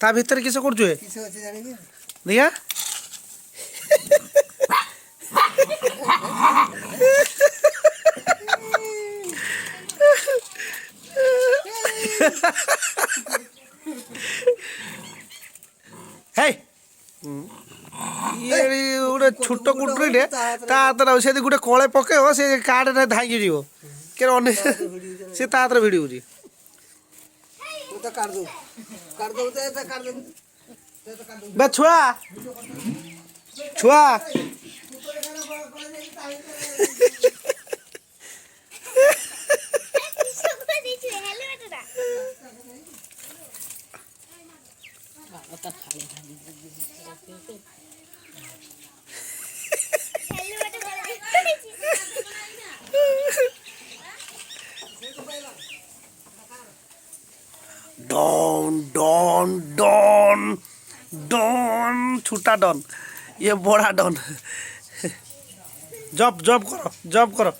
ता भीतर किसे करछु ए किसे अछि जानि कि देखा हे ये गोटे छोट कुटुरी ता हाथ से गोटे कले पकेब से कार्ड धाई जीव के से ता हाथ भिड़ी होची तो काट दो तो काट दो बे छुआ छुआ डॉन डॉन डॉन डॉन छोटा डॉन ये बड़ा डॉन जॉब जॉब करो